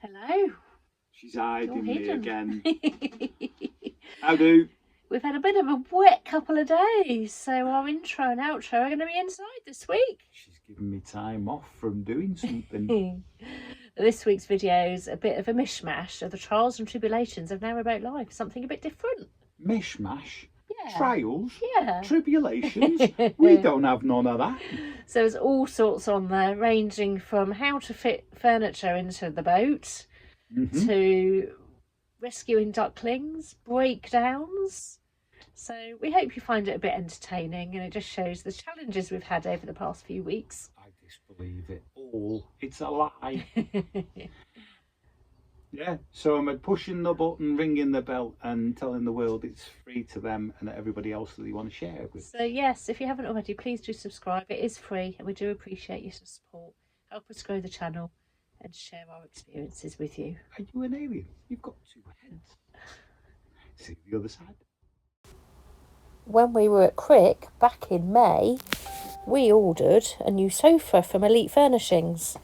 Hello. She's hiding me again. How do? We've had a bit of a wet couple of days, so our intro and outro are going to be inside this week. She's giving me time off from doing something. This week's video is a bit of a mishmash of the trials and tribulations of Narrowboat life, something a bit different. Mishmash? Yeah. Trials? Yeah. Tribulations? We don't have none of that. So there's all sorts on there, ranging from how to fit furniture into the boat to rescuing ducklings, breakdowns. So we hope you find it a bit entertaining, and it just shows the challenges we've had over the past few weeks. I disbelieve it all. It's a lie. Yeah, so I'm pushing the button, ringing the bell and telling the world it's free to them and everybody else that they want to share it with. So yes, if you haven't already, please do subscribe. It is free and we do appreciate your support. Help us grow the channel and share our experiences with you. Are you an alien? You've got two heads. See the other side. When we were at Crick back in May, we ordered a new sofa from Elite Furnishings.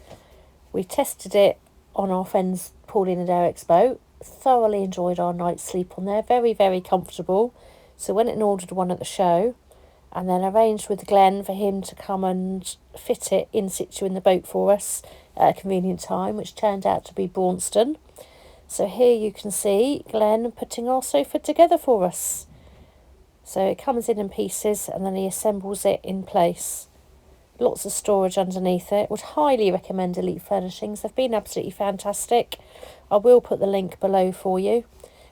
We tested it on our friends Pauline and Eric's boat. Thoroughly enjoyed our night's sleep on there. Very, very comfortable. So went and ordered one at the show, and then arranged with Glenn for him to come and fit it in situ in the boat for us at a convenient time, which turned out to be Braunston. So here you can see Glenn putting our sofa together for us. So it comes in pieces and then he assembles it in place. Lots of storage underneath it. Would highly recommend Elite Furnishings. They've been absolutely fantastic. I will put the link below for you.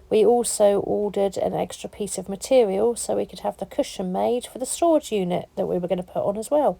We also ordered an extra piece of material so we could have the cushion made for the storage unit that we were going to put on as well.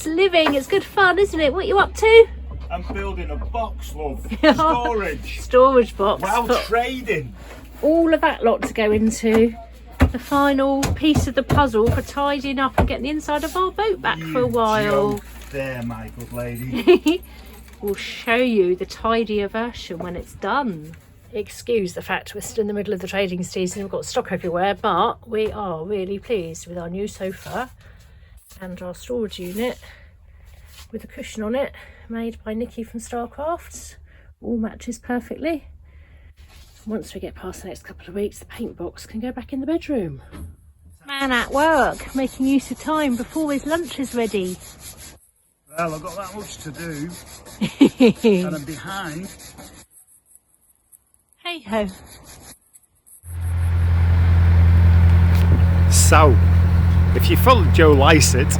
Living, it's good fun, isn't it? What are you up to? I'm building a box, love. Storage box. Wow, trading. All of that lot to go into the final piece of the puzzle for tidying up and getting the inside of our boat back for a while. There, my good lady. We'll show you the tidier version when it's done. Excuse the fact we're still in the middle of the trading season, we've got stock everywhere, but we are really pleased with our new sofa and our storage unit with a cushion on it, made by Nikki from Starcrafts. All matches perfectly. Once we get past the next couple of weeks, the paint box can go back in the bedroom. Man at work, making use of time before his lunch is ready. Well, I've got that much to do, and I'm behind. Hey ho. So, if you follow Joe Lycett,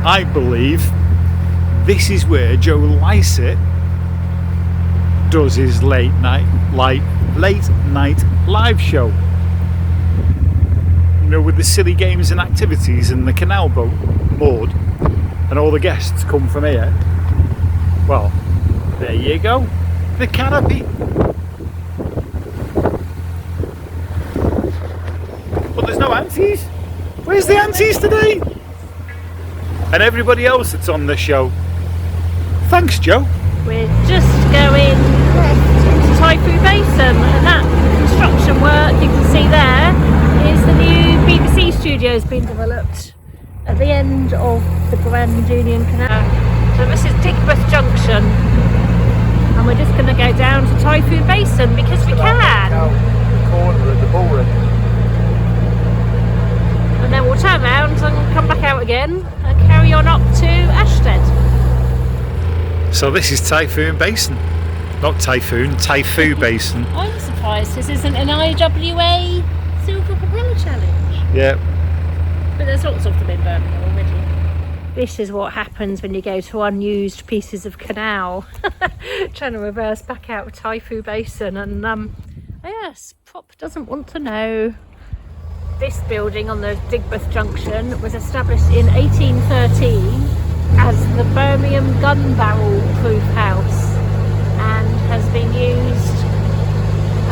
I believe this is where Joe Lycett does his late night live show. You know, with the silly games and activities and the canal boat moored, and all the guests come from here. Well, there you go, the canopy. But there's no aunties. Where's the aunties today? And everybody else that's on the show. Thanks, Joe. We're just going to Typhoon Basin, and that construction work you can see there is the new BBC studios being developed at the end of the Grand Union Canal. So this is Dec Bradford Junction, and we're just going to go down to Typhoon Basin because we can. The corner of the ballroom. And then we'll turn around and come back out again and carry on up to Ashstead. So this is Typhoon Basin. Not Typhoon, Typhoon Basin. I'm surprised this isn't an IWA Silver Propeller Challenge. Yeah. But there's lots of them in Birmingham already. This is what happens when you go to unused pieces of canal. Trying to reverse back out of Typhoon Basin, and yes, Prop doesn't want to know. This building on the Dec Bradford Junction was established in 1813 as the Birmingham gun barrel proof house and has been used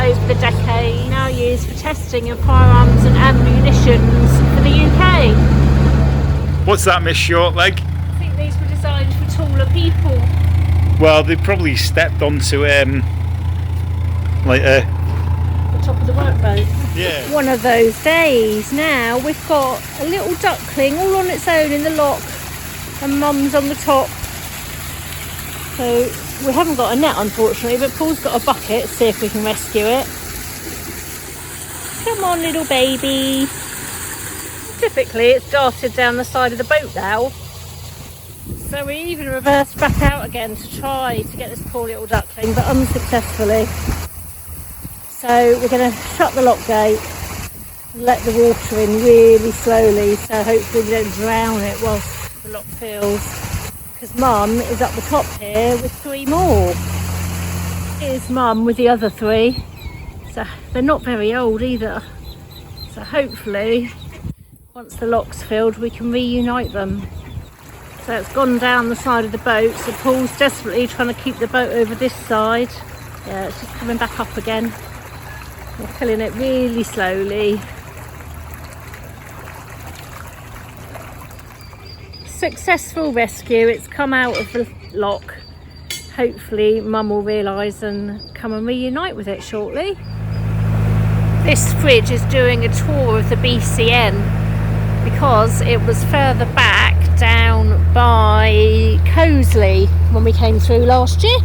over the decade, now used for testing of firearms and ammunitions for the UK. What's that, Miss Shortleg? I think these were designed for taller people. Well, they probably stepped onto like a... The top of the workboat. Yeah. One of those days. Now we've got a little duckling all on its own in the lock and Mum's on the top. So we haven't got a net unfortunately, but Paul's got a bucket. See if we can rescue it. Come on, little baby. Typically it's darted down the side of the boat now. So we even reversed back out again to try to get this poor little duckling, but unsuccessfully. So we're going to shut the lock gate, let the water in really slowly, so hopefully we don't drown it whilst the lock fills. Because Mum is up the top here with 3 more. Here's Mum with the other 3. So they're not very old either. So hopefully, once the lock's filled, we can reunite them. So it's gone down the side of the boat, so Paul's desperately trying to keep the boat over this side. Yeah, it's just coming back up again. We're filling it really slowly. Successful rescue. It's come out of the lock. Hopefully Mum will realise and come and reunite with it shortly. This fridge is doing a tour of the BCN because it was further back down by Cosley when we came through last year.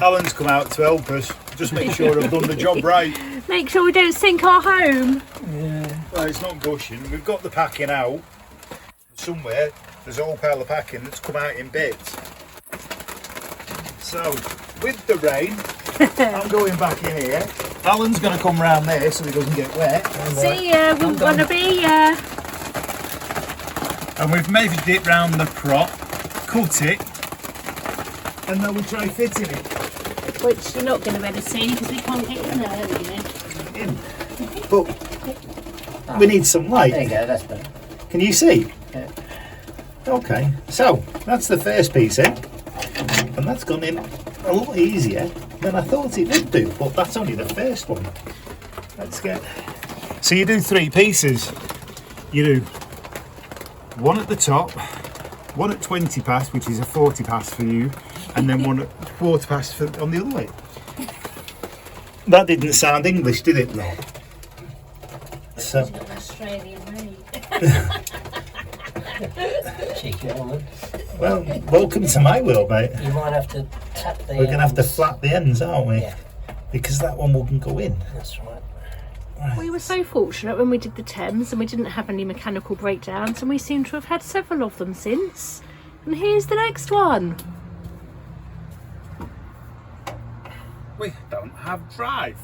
Alan's come out to help us. Just make sure I've done the job right. Make sure we don't sink our home. Yeah. Well, it's not gushing. We've got the packing out. Somewhere there's a whole pile of packing that's come out in bits. So, with the rain, I'm going back in here. Alan's going to come round there so he doesn't get wet. See ya, we want to be ya. And we've measured it round the prop, cut it, and then we'll try fitting it. Which you're not going to be able to see because we can't get in there, are you? But we need some light. There you go, that's better. Can you see? Yeah. Okay, so that's the first piece in. And that's gone in a lot easier than I thought it would do, but that's only the first one. Let's get... So you do 3 pieces. You do one at the top, one at 20 past, which is a 40 past for you, and then one at quarter past for, on the other way. That didn't sound English, did it? No. So. Australian made. Cheeky woman. Well, welcome to my world, mate. You might have to tap the We're going to have to flat the ends, aren't we? Yeah. Because that one wouldn't go in. That's right. We were so fortunate when we did the Thames and we didn't have any mechanical breakdowns, and we seem to have had several of them since. And here's the next one. We don't have drive.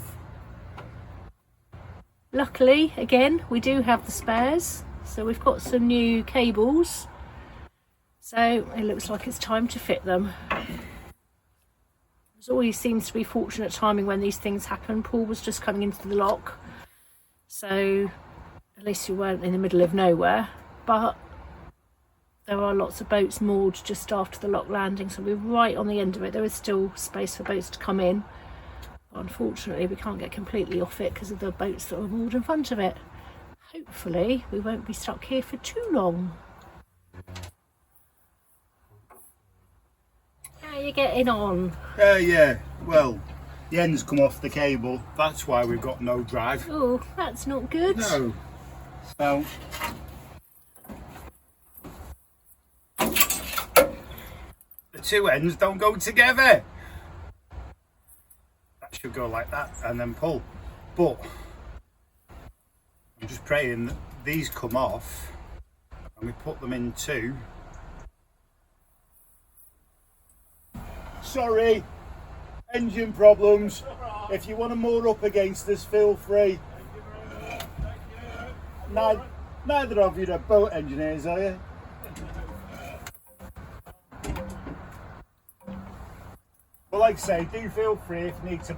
Luckily, again, we do have the spares. So we've got some new cables. So it looks like it's time to fit them. There's always seems to be fortunate timing when these things happen. Paul was just coming into the lock. So at least we weren't in the middle of nowhere. But there are lots of boats moored just after the lock landing. So we're right on the end of it. There is still space for boats to come in. But unfortunately, we can't get completely off it because of the boats that are moored in front of it. Hopefully, we won't be stuck here for too long. How are you getting on? Yeah, well, the end's come off the cable. That's why we've got no drive. Oh, that's not good. No. So, the 2 ends don't go together. That should go like that and then pull. But I'm just praying that these come off and we put them in 2. Sorry, engine problems. If you want to moor up against us, feel free. Neither of you are boat engineers, are you? But like I say, do feel free if you need to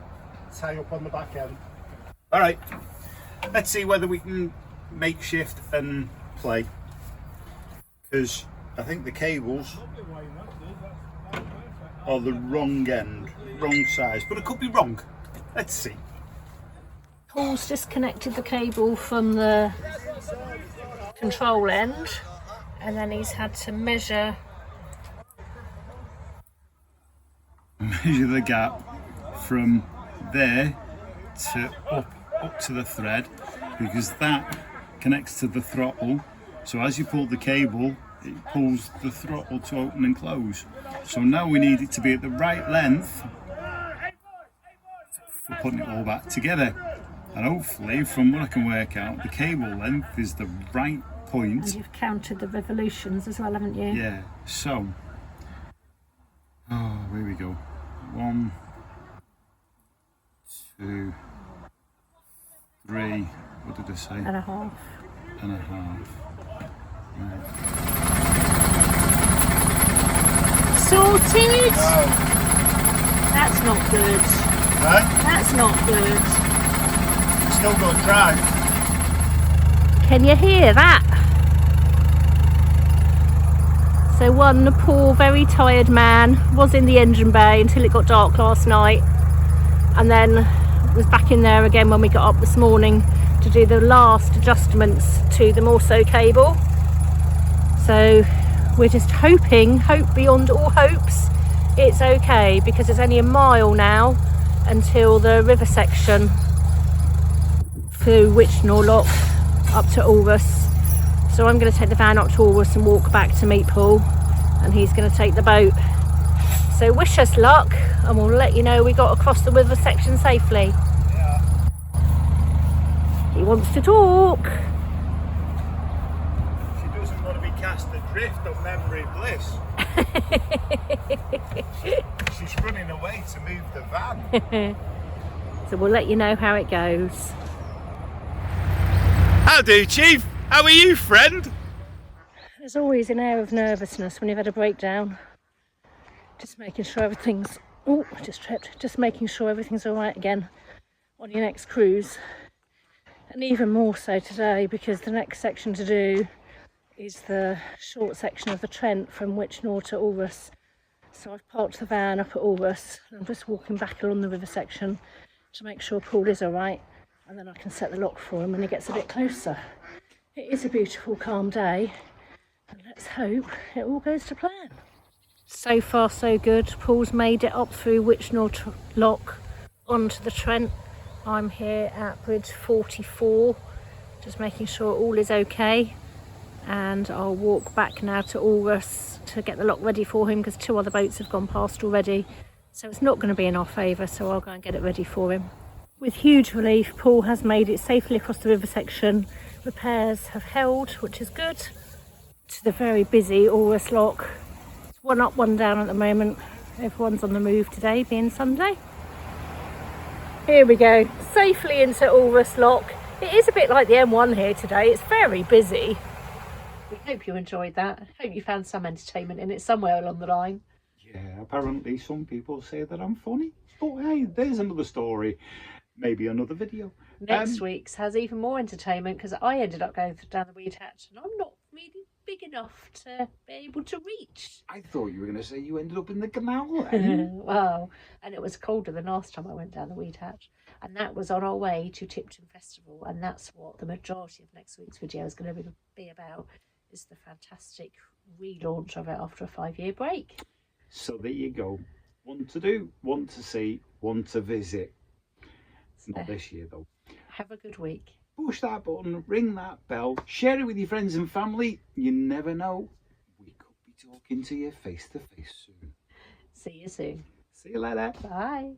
tie up on the back end. Alright, let's see whether we can makeshift and play, because I think the cables are the wrong end, wrong size, but I could be wrong. Let's see. Paul's disconnected the cable from the control end, and then he's had to measure The gap from there to up to the thread, because that connects to the throttle. So as you pull the cable, it pulls the throttle to open and close. So now we need it to be at the right length for putting it all back together. And hopefully, from what I can work out, the cable length is the right point. and you've counted the revolutions as well, haven't you? Yeah, so, oh, here we go. 1, 2, 3, what did I say? And a half. And a half. Right. Sorted! Oh. That's not good. Right? That's not good. Still got drive. Can you hear that? So one poor, very tired man was in the engine bay until it got dark last night, and then was back in there again when we got up this morning to do the last adjustments to the Morso cable. So we're just hoping, hope beyond all hopes, it's okay, because it's only a mile now until the river section through Witchnor Lock up to Ulrus. So I'm going to take the van up to Ulrus and walk back to meet Paul, and he's going to take the boat. So wish us luck, and we'll let you know we got across the river section safely. Yeah. He wants to talk. She doesn't want to be cast adrift on memory bliss. She's running away to move the van. So we'll let you know how it goes. How do, Chief? How are you, friend? There's always an air of nervousness when you've had a breakdown. Just making sure everything's... Oh, I just tripped. Just making sure everything's all right again on your next cruise. And even more so today, because the next section to do is the short section of the Trent from Witchnor to Ulrus. So I've parked the van up at Ulrus, and I'm just walking back along the river section to make sure Paul is all right, and then I can set the lock for him when he gets a bit closer. It is a beautiful, calm day, and let's hope it all goes to plan. So far so good. Paul's made it up through Witchnor Lock onto the Trent. I'm here at bridge 44, just making sure all is okay, and I'll walk back now to Ulrus to get the lock ready for him, because 2 other boats have gone past already, so it's not going to be in our favour, so I'll go and get it ready for him. With huge relief, Paul has made it safely across the river section. Repairs have held, which is good, to the very busy Ulrus Lock. It's 1 up, 1 down at the moment. Everyone's on the move today, being Sunday. Here we go, safely into Ulrus Lock. It is a bit like the M1 here today. It's very busy. We hope you enjoyed that. I hope you found some entertainment in it somewhere along the line. Yeah, apparently some people say that I'm funny. But hey, there's another story. Maybe another video. Next week's has even more entertainment, because I ended up going down the weed hatch, and I'm not really big enough to be able to reach. I thought you were going to say you ended up in the canal then. Wow, and it was colder than last time I went down the weed hatch, and that was on our way to Tipton Festival, and that's what the majority of next week's video is going to be about, is the fantastic relaunch of it after a 5-year break. So there you go. One to do, one to see, one to visit. Not this year though. Have a good week. Push that button, ring that bell, share it with your friends and family. You never know, we could be talking to you face to face soon. See you soon. See you later. Bye.